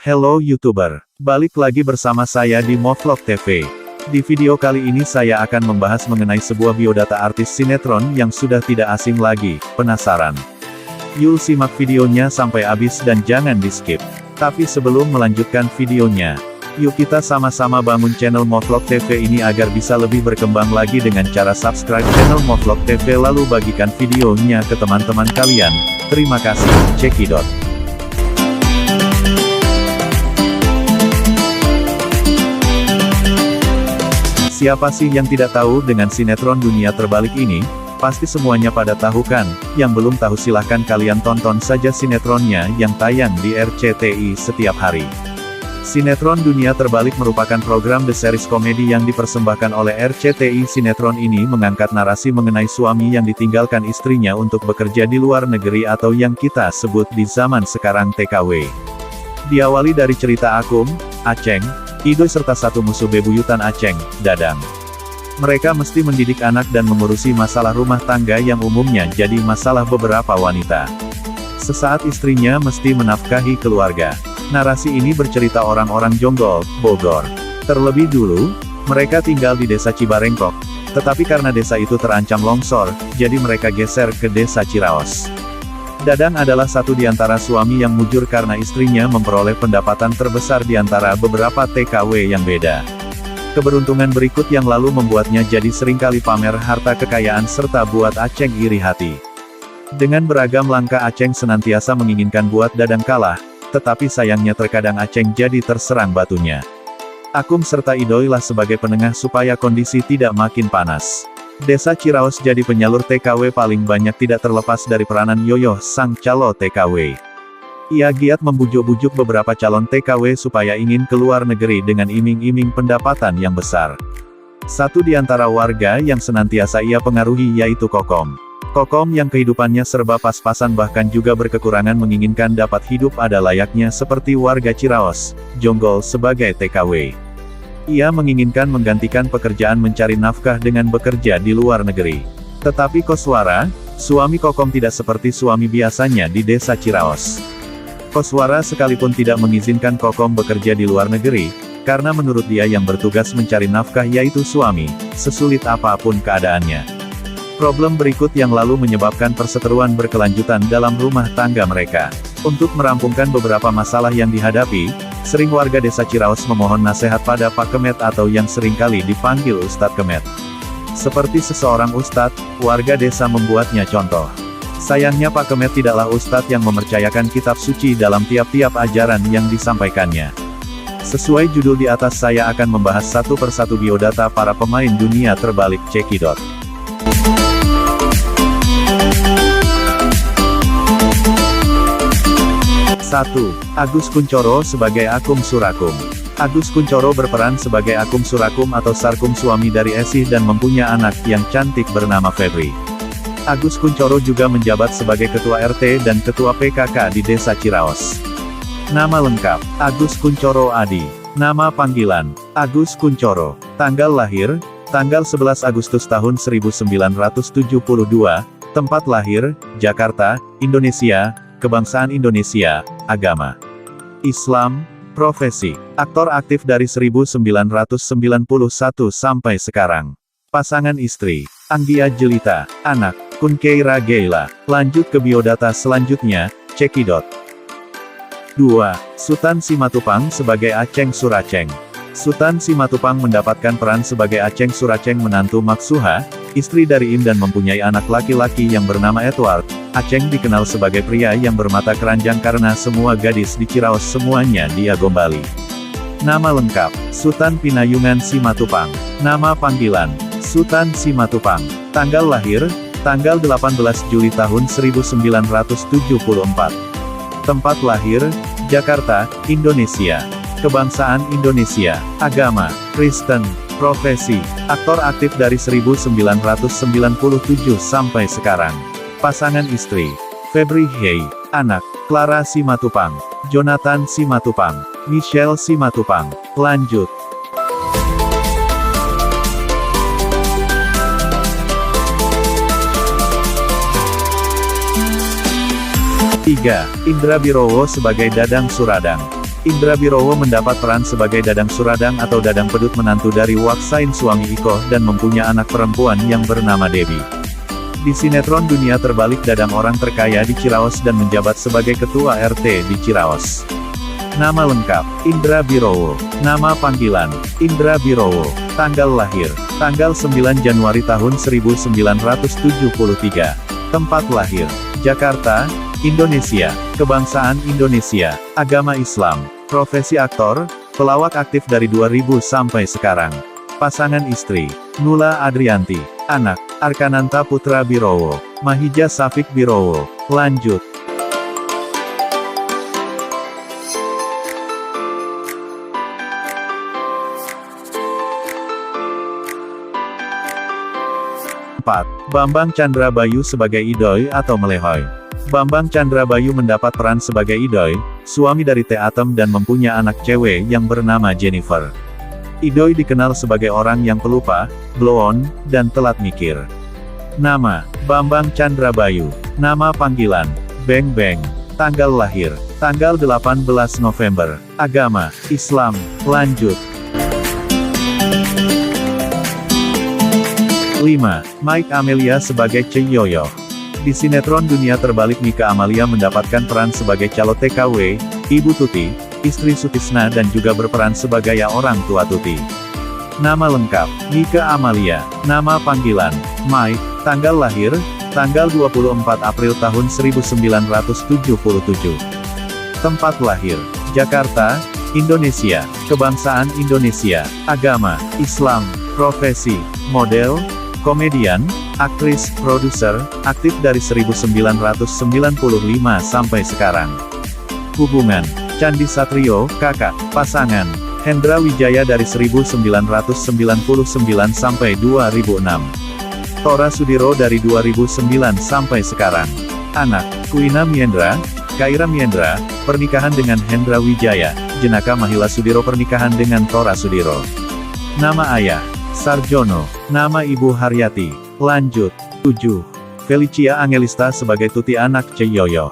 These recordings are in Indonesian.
Hello YouTuber, balik lagi bersama saya di Movlog TV. Di video kali ini saya akan membahas mengenai sebuah biodata artis sinetron yang sudah tidak asing lagi. Penasaran? Yuk simak videonya sampai habis dan jangan di skip. Tapi sebelum melanjutkan videonya, yuk kita sama-sama bangun channel Movlog TV ini agar bisa lebih berkembang lagi dengan cara subscribe channel Movlog TV lalu bagikan videonya ke teman-teman kalian. Terima kasih, cekidot. Siapa sih yang tidak tahu dengan sinetron Dunia Terbalik ini? Pasti semuanya pada tahu kan? Yang belum tahu silahkan kalian tonton saja sinetronnya yang tayang di RCTI setiap hari. Sinetron Dunia Terbalik merupakan program The Series komedi yang dipersembahkan oleh RCTI. Sinetron ini mengangkat narasi mengenai suami yang ditinggalkan istrinya untuk bekerja di luar negeri atau yang kita sebut di zaman sekarang TKW. Diawali dari cerita Akum, Aceng, Idoy serta satu musuh bebuyutan Aceng, Dadang. Mereka mesti mendidik anak dan mengurusi masalah rumah tangga yang umumnya jadi masalah beberapa wanita. Sesaat istrinya mesti menafkahi keluarga. Narasi ini bercerita orang-orang Jonggol, Bogor. Terlebih dulu, mereka tinggal di desa Cibarengkok. Tetapi karena desa itu terancam longsor, jadi mereka geser ke desa Ciraos. Dadang adalah satu di antara suami yang mujur karena istrinya memperoleh pendapatan terbesar di antara beberapa TKW yang beda. Keberuntungan berikut yang lalu membuatnya jadi seringkali pamer harta kekayaan serta buat Aceng iri hati. Dengan beragam langkah Aceng senantiasa menginginkan buat Dadang kalah, tetapi sayangnya terkadang Aceng jadi terserang batunya. Akum serta Idoy lah sebagai penengah supaya kondisi tidak makin panas. Desa Ciraos jadi penyalur TKW paling banyak tidak terlepas dari peranan Yoyoh sang calo TKW. Ia giat membujuk-bujuk beberapa calon TKW supaya ingin keluar negeri dengan iming-iming pendapatan yang besar. Satu di antara warga yang senantiasa ia pengaruhi yaitu Kokom. Kokom yang kehidupannya serba pas-pasan bahkan juga berkekurangan menginginkan dapat hidup ada layaknya seperti warga Ciraos, Jonggol sebagai TKW. Ia menginginkan menggantikan pekerjaan mencari nafkah dengan bekerja di luar negeri. Tetapi Koswara, suami Kokom tidak seperti suami biasanya di desa Ciraos. Koswara sekalipun tidak mengizinkan Kokom bekerja di luar negeri, karena menurut dia yang bertugas mencari nafkah yaitu suami, sesulit apapun keadaannya. Problem berikut yang lalu menyebabkan perseteruan berkelanjutan dalam rumah tangga mereka. Untuk merampungkan beberapa masalah yang dihadapi, sering warga desa Ciraos memohon nasihat pada Pak Kemet atau yang seringkali dipanggil Ustadz Kemet. Seperti seseorang ustadz, warga desa membuatnya contoh. Sayangnya Pak Kemet tidaklah ustadz yang mempercayakan kitab suci dalam tiap-tiap ajaran yang disampaikannya. Sesuai judul di atas saya akan membahas satu persatu biodata para pemain Dunia Terbalik cekidot. 1. Agus Kuncoro sebagai Akum Surakum. Agus Kuncoro berperan sebagai Akum Surakum atau Sarkum suami dari Esih dan mempunyai anak yang cantik bernama Febri. Agus Kuncoro juga menjabat sebagai Ketua RT dan Ketua PKK di Desa Ciraos. Nama lengkap, Agus Kuncoro Adi. Nama panggilan, Agus Kuncoro. Tanggal lahir, tanggal 11 Agustus tahun 1972. Tempat lahir, Jakarta, Indonesia. Kebangsaan Indonesia, agama Islam, profesi aktor aktif dari 1991 sampai sekarang. Pasangan istri, Anggia Jelita, anak, Kunkeira Geila. Lanjut ke biodata selanjutnya, cekidot. 2. Sutan Simatupang sebagai Aceng Suraceng. Sutan Simatupang mendapatkan peran sebagai Aceng Suraceng menantu Maksuha, istri dari Im dan mempunyai anak laki-laki yang bernama Edward. Aceng dikenal sebagai pria yang bermata keranjang karena semua gadis di Ciraos semuanya dia gombali. Nama lengkap, Sutan Pinayungan Simatupang. Nama panggilan, Sutan Simatupang. Tanggal lahir, tanggal 18 Juli tahun 1974. Tempat lahir, Jakarta, Indonesia. Kebangsaan Indonesia. Agama, Kristen. Profesi, aktor aktif dari 1997 sampai sekarang. Pasangan istri, Febri Hei. Anak, Clara Simatupang, Jonathan Simatupang, Michelle Simatupang. Lanjut. 3. Indra Birowo sebagai Dadang Suradang. Indra Birowo mendapat peran sebagai Dadang Suradang atau Dadang Pedut menantu dari Wak Sain suami Iko dan mempunyai anak perempuan yang bernama Debbie. Di sinetron Dunia Terbalik Dadang orang terkaya di Ciraos dan menjabat sebagai Ketua RT di Ciraos. Nama lengkap, Indra Birowo. Nama panggilan, Indra Birowo. Tanggal lahir, tanggal 9 Januari tahun 1973. Tempat lahir, Jakarta, Indonesia. Kebangsaan Indonesia. Agama Islam. Profesi aktor, pelawak aktif dari 2000 sampai sekarang. Pasangan istri, Nula Adrianti. Anak, Arkananta Putra Birowo. Mahija Safik Birowo. Lanjut. Bambang Chandra Bayu sebagai Idoy atau Melehoy. Bambang Chandra Bayu mendapat peran sebagai Idoy, suami dari Teh Atem dan mempunyai anak cewek yang bernama Jennifer. Idoy dikenal sebagai orang yang pelupa, blow on, dan telat mikir. Nama, Bambang Chandra Bayu. Nama panggilan, Beng Beng. Tanggal lahir, tanggal 18 November. Agama, Islam. Lanjut. 5. Mike Amelia sebagai Ceyoyo. Di sinetron Dunia Terbalik Mika Amalia mendapatkan peran sebagai calo TKW, Ibu Tuti, istri Sutisna dan juga berperan sebagai orang tua Tuti. Nama lengkap, Mika Amalia. Nama panggilan, Mike. Tanggal lahir, tanggal 24 April tahun 1977. Tempat lahir, Jakarta, Indonesia. Kebangsaan Indonesia. Agama, Islam. Profesi, model, komedian, aktris, produser, aktif dari 1995 sampai sekarang. Hubungan, Candi Satrio, kakak. Pasangan, Hendra Wijaya dari 1999 sampai 2006. Tora Sudiro dari 2009 sampai sekarang. Anak, Kuina Miendra, Kaira Miendra, pernikahan dengan Hendra Wijaya. Jenaka Mahila Sudiro pernikahan dengan Tora Sudiro. Nama ayah, Sarjono. Nama ibu Haryati. Lanjut. 7. Felicia Angelista sebagai Tuti anak Ceyoyo.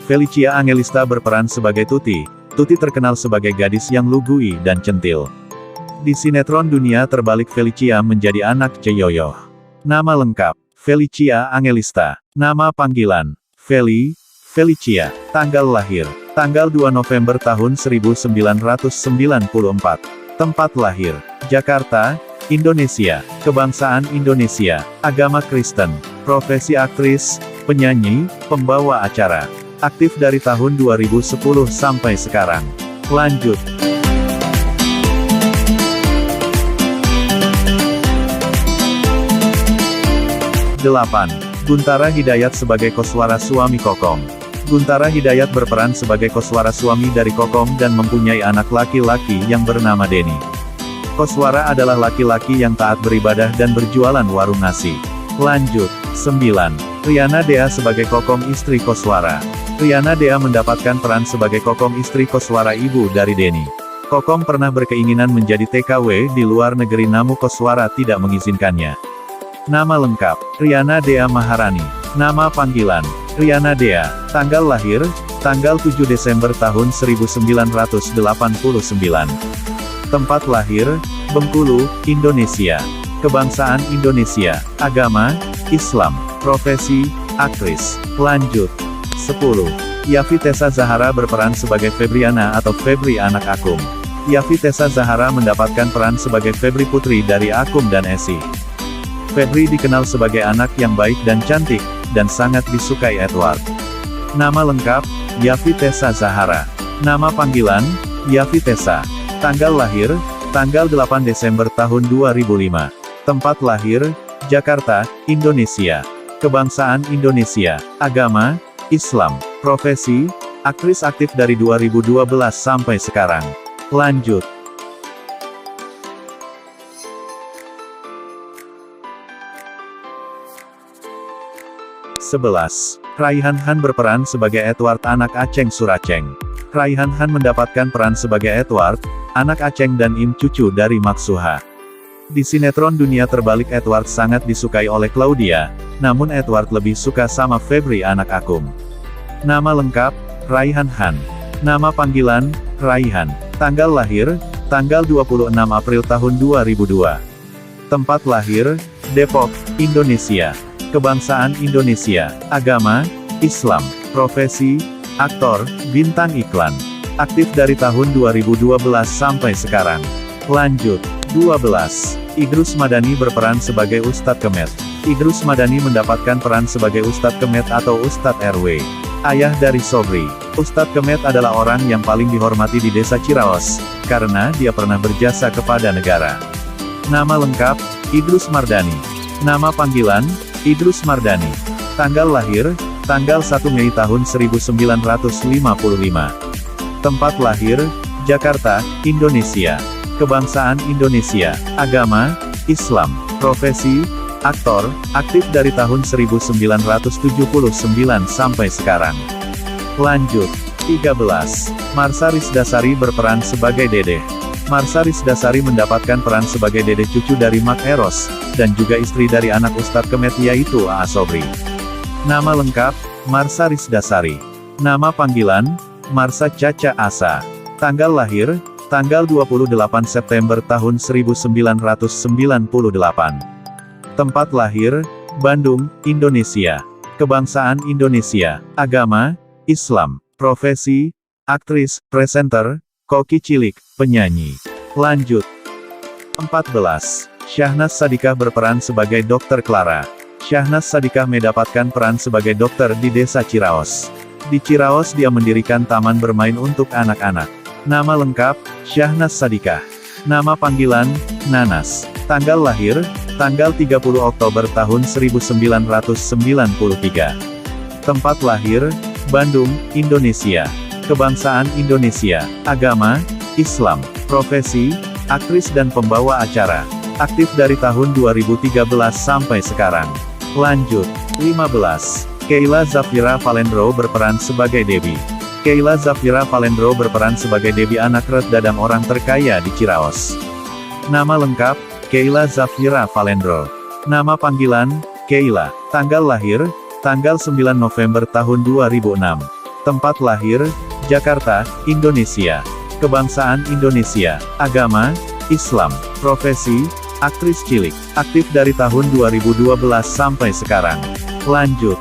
Felicia Angelista berperan sebagai Tuti. Tuti terkenal sebagai gadis yang lugui dan centil. Di sinetron Dunia Terbalik Felicia menjadi anak Ceyoyo. Nama lengkap, Felicia Angelista. Nama panggilan, Felicia. Tanggal lahir, tanggal 2 November tahun 1994. Tempat lahir, Jakarta, Indonesia. Kebangsaan Indonesia. Agama Kristen. Profesi aktris, penyanyi, pembawa acara. Aktif dari tahun 2010 sampai sekarang. Lanjut. Delapan. Guntara Hidayat sebagai koswara suami Kokom. Guntara Hidayat berperan sebagai koswara suami dari Kokom dan mempunyai anak laki-laki yang bernama Denny. Koswara adalah laki-laki yang taat beribadah dan berjualan warung nasi. Lanjut. 9. Riana Dea sebagai Kokom istri Koswara. Riana Dea mendapatkan peran sebagai Kokom istri Koswara ibu dari Denny. Kokom pernah berkeinginan menjadi TKW di luar negeri namun Koswara tidak mengizinkannya. Nama lengkap, Riana Dea Maharani. Nama panggilan, Riana Dea. Tanggal lahir, tanggal 7 Desember tahun 1989. Tempat lahir, Bengkulu, Indonesia. Kebangsaan Indonesia. Agama, Islam. Profesi, aktris. Lanjut. 10. Yafi Tessa Zahara berperan sebagai Febriana atau Febri anak Akum. Yafi Tessa Zahara mendapatkan peran sebagai Febri putri dari Akum dan Esi. Febri dikenal sebagai anak yang baik dan cantik, dan sangat disukai Edward. Nama lengkap, Yafi Tessa Zahara. Nama panggilan, Yafi Tessa. Tanggal lahir, tanggal 8 Desember tahun 2005. Tempat lahir, Jakarta, Indonesia. Kebangsaan Indonesia. Agama, Islam. Profesi, aktris aktif dari 2012 sampai sekarang. Lanjut. Sebelas. Raihan Han berperan sebagai Edward anak Aceng Suraceng. Raihan Han mendapatkan peran sebagai Edward, anak Aceng dan Im cucu dari Maksuha. Di sinetron Dunia Terbalik Edward sangat disukai oleh Claudia, namun Edward lebih suka sama Febri anak Akum. Nama lengkap, Raihan Han. Nama panggilan, Raihan. Tanggal lahir, tanggal 26 April tahun 2002. Tempat lahir, Depok, Indonesia. Kebangsaan Indonesia. Agama, Islam. Profesi, aktor, bintang iklan. Aktif dari tahun 2012 sampai sekarang. Lanjut. 12. Idrus Madani berperan sebagai Ustadz Kemet. Idrus Madani mendapatkan peran sebagai Ustadz Kemet atau Ustadz RW. Ayah dari Sobri. Ustadz Kemet adalah orang yang paling dihormati di desa Ciraos, karena dia pernah berjasa kepada negara. Nama lengkap, Idrus Mardani. Nama panggilan, Idrus Mardani. Tanggal lahir, tanggal 1 Mei tahun 1955. Tempat lahir, Jakarta, Indonesia. Kebangsaan Indonesia. Agama, Islam. Profesi, aktor, aktif dari tahun 1979 sampai sekarang. Lanjut. 13. Marsha Risdasari berperan sebagai Dedeh. Marsha Risdasari mendapatkan peran sebagai Dedeh cucu dari Mak Eros, dan juga istri dari anak Ustadz Kemet yaitu Aa Sobri. Nama lengkap, Marsha Risdasari. Nama panggilan, Marsha Caca Asa. Tanggal lahir, tanggal 28 September tahun 1998. Tempat lahir, Bandung, Indonesia. Kebangsaan Indonesia. Agama, Islam. Profesi, aktris, presenter, koki cilik, penyanyi. Lanjut. 14. Syahnaz Sadiqah berperan sebagai Dr. Clara. Syahnaz Sadiqah mendapatkan peran sebagai dokter di desa Ciraos. Di Ciraos dia mendirikan taman bermain untuk anak-anak. Nama lengkap, Syahnaz Sadiqah. Nama panggilan, Nanas. Tanggal lahir, tanggal 30 Oktober tahun 1993. Tempat lahir, Bandung, Indonesia. Kebangsaan Indonesia. Agama, Islam. Profesi, aktris dan pembawa acara. Aktif dari tahun 2013 sampai sekarang. Lanjut. 15. Keila Zafira Valendro berperan sebagai Debbie. Keila Zafira Valendro berperan sebagai Debbie, anak Red Dadang orang terkaya di Ciraos. Nama lengkap, Keila Zafira Valendro. Nama panggilan, Keila. Tanggal lahir, tanggal 9 November tahun 2006. Tempat lahir, Jakarta, Indonesia. Kebangsaan Indonesia. Agama, Islam. Profesi, aktris cilik. Aktif dari tahun 2012 sampai sekarang. Lanjut.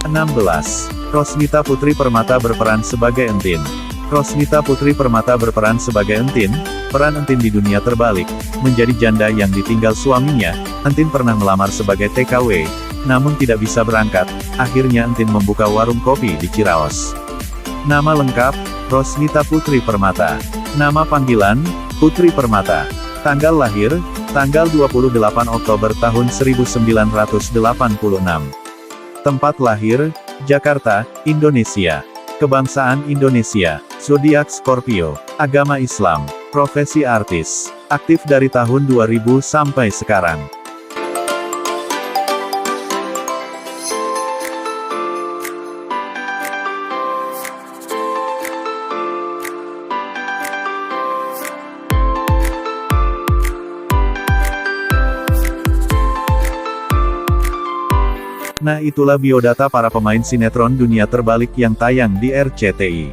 16. Rosnita Putri Permata berperan sebagai Entin. Rosnita Putri Permata berperan sebagai Entin. Peran Entin di dunia terbalik. Menjadi janda yang ditinggal suaminya, Entin pernah melamar sebagai TKW, namun tidak bisa berangkat. Akhirnya Entin membuka warung kopi di Ciraos. Nama lengkap, Rosnita Putri Permata. Nama panggilan, Putri Permata. Tanggal lahir, tanggal 28 Oktober tahun 1986. Tempat lahir, Jakarta, Indonesia. Kebangsaan Indonesia. Zodiak Scorpio. Agama Islam. Profesi artis. Aktif dari tahun 2000 sampai sekarang. Nah, itulah biodata para pemain sinetron dunia terbalik yang tayang di RCTI.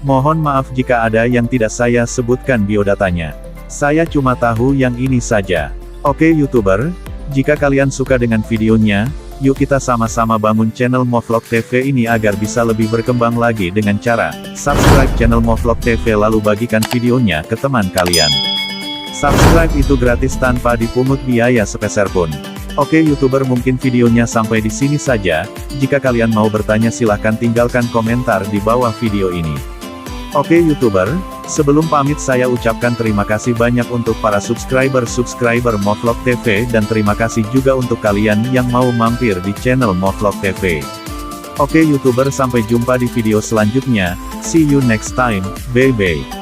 Mohon maaf jika ada yang tidak saya sebutkan biodatanya. Saya cuma tahu yang ini saja. Oke YouTuber, jika kalian suka dengan videonya, yuk kita sama-sama bangun channel Movlog TV ini agar bisa lebih berkembang lagi dengan cara subscribe channel Movlog TV lalu bagikan videonya ke teman kalian. Subscribe itu gratis tanpa dipungut biaya sepeserpun. Oke YouTuber, mungkin videonya sampai di sini saja. Jika kalian mau bertanya silahkan tinggalkan komentar di bawah video ini. Oke YouTuber, sebelum pamit saya ucapkan terima kasih banyak untuk para subscriber Movlog TV dan terima kasih juga untuk kalian yang mau mampir di channel Movlog TV. Oke YouTuber, sampai jumpa di video selanjutnya. See you next time, bye bye.